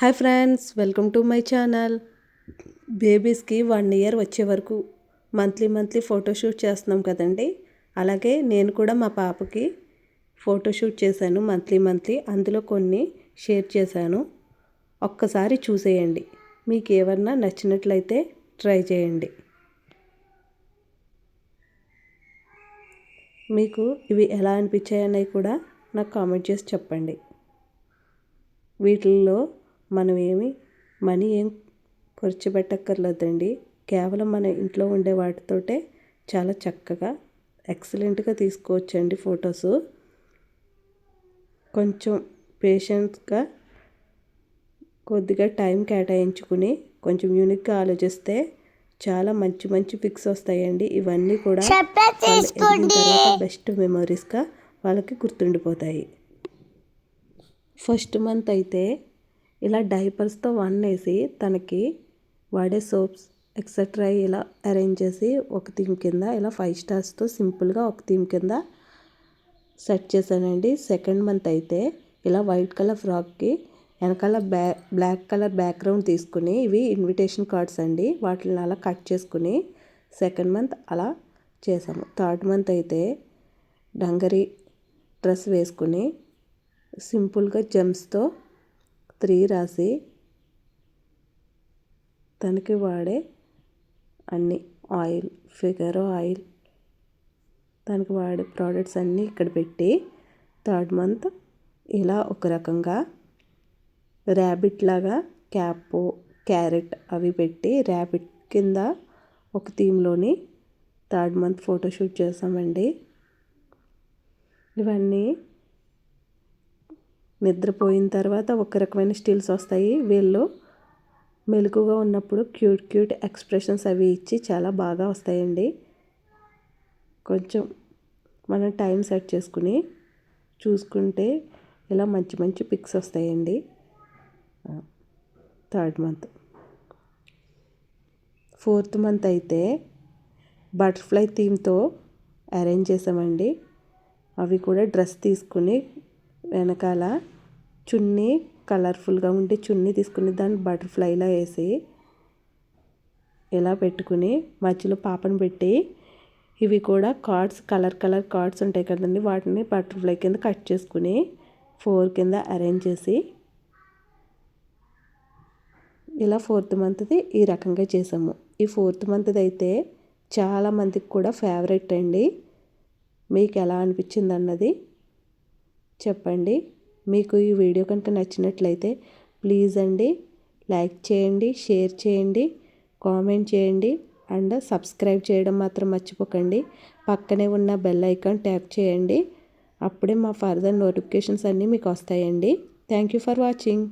Hi friends, welcome to my channel. బేబీస్కి 1 year వచ్చే వరకు మంత్లీ ఫోటోషూట్ చేస్తున్నాం కదండి. అలాగే నేను కూడా మా పాపకి ఫోటోషూట్ చేశాను మంత్లీ. అందులో కొన్ని షేర్ చేశాను. ఒక్కసారి చూసేయండి. మీకు ఏమన్నా నచ్చినట్లయితే ట్రై చేయండి. మీకు ఇవి ఎలా అనిపించాయని కూడా నాకు కామెంట్ చేసి చెప్పండి. వీటిల్లో మనం మనీ ఏం ఖర్చు పెట్టక్కర్లేదండి. కేవలం మన ఇంట్లో ఉండే వాటితోటే చాలా చక్కగా ఎక్సలెంట్గా తీసుకోవచ్చండి ఫొటోస్. కొంచెం పేషెన్స్గా కొద్దిగా టైం కేటాయించుకుని కొంచెం యూనిక్గా ఆలోచిస్తే చాలా మంచి పిక్స్ వస్తాయండి. ఇవన్నీ కూడా బెస్ట్ మెమరీస్గా వాళ్ళకి గుర్తుండిపోతాయి. ఫస్ట్ మంత్ అయితే ఇలా డైపర్స్తో వేసి తనకి వాడే సోప్స్ ఎక్సెట్రా ఇలా అరేంజ్ చేసి ఒక థీమ్ కింద ఇలా 5 స్టార్స్తో సింపుల్గా ఒక థీమ్ కింద సెట్ చేశానండి. సెకండ్ మంత్ అయితే ఇలా వైట్ కలర్ ఫ్రాక్కి వెనకాల బ్లాక్ కలర్ బ్యాక్గ్రౌండ్ తీసుకుని ఇవి ఇన్విటేషన్ కార్డ్స్ అండి. వాటిని అలా కట్ చేసుకుని సెకండ్ మంత్ అలా చేసాము. థర్డ్ మంత్ అయితే డంగరీ డ్రెస్ వేసుకుని సింపుల్గా జెమ్స్తో 3 రాసి తనకి వాడే అన్ని ఆయిల్, ఫిగర్ ఆయిల్, తనకి వాడే ప్రోడక్ట్స్ అన్నీ ఇక్కడ పెట్టి థర్డ్ మంత్ ఇలా ఒక రకంగా ర్యాబిట్ లాగా క్యాప్, క్యారెట్ అవి పెట్టి ర్యాబిట్ కింద ఒక థీమ్లోని థర్డ్ మంత్ ఫోటోషూట్ చేసామండి. ఇవన్నీ నిద్రపోయిన తర్వాత ఒక రకమైన స్టిల్స్ వస్తాయి. వీళ్ళు మెలకుగా ఉన్నప్పుడు క్యూట్ ఎక్స్ప్రెషన్స్ అవి ఇచ్చి చాలా బాగా వస్తాయండి. కొంచెం మనం టైం సెట్ చేసుకుని చూసుకుంటే ఇలా మంచి పిక్స్ వస్తాయండి. Third month. ఫోర్త్ మంత్ అయితే బటర్ఫ్లై థీమ్తో అరేంజ్ చేసామండి. అవి కూడా డ్రెస్ తీసుకుని వెనకాల చున్నీ కలర్ఫుల్గా ఉంటే చున్నీ తీసుకుని దాన్ని బటర్ఫ్లైలా వేసి ఇలా పెట్టుకుని మధ్యలో పాపను పెట్టి ఇవి కూడా కార్డ్స్ కలర్ కార్డ్స్ ఉంటాయి కదండి, వాటిని బటర్ఫ్లై కింద కట్ చేసుకుని 4 కింద అరేంజ్ చేసి ఇలా ఫోర్త్ మంత్ది ఈ రకంగా చేసాము. ఈ ఫోర్త్ మంత్ది అయితే చాలామందికి కూడా ఫేవరెట్ అండి. మీకు ఎలా అనిపించింది అన్నది చెప్పండి. మీకు ఈ వీడియో కనుక నచ్చినట్లయితే ప్లీజ్ అండి లైక్ చేయండి, షేర్ చేయండి, కామెంట్ చేయండి అండ్ సబ్స్క్రైబ్ చేయడం మాత్రం మర్చిపోకండి. పక్కనే ఉన్న బెల్ ఐకాన్ ట్యాప్ చేయండి. అప్పుడే మా ఫర్దర్ నోటిఫికేషన్స్ అన్నీ మీకు వస్తాయండి. Thank you for watching.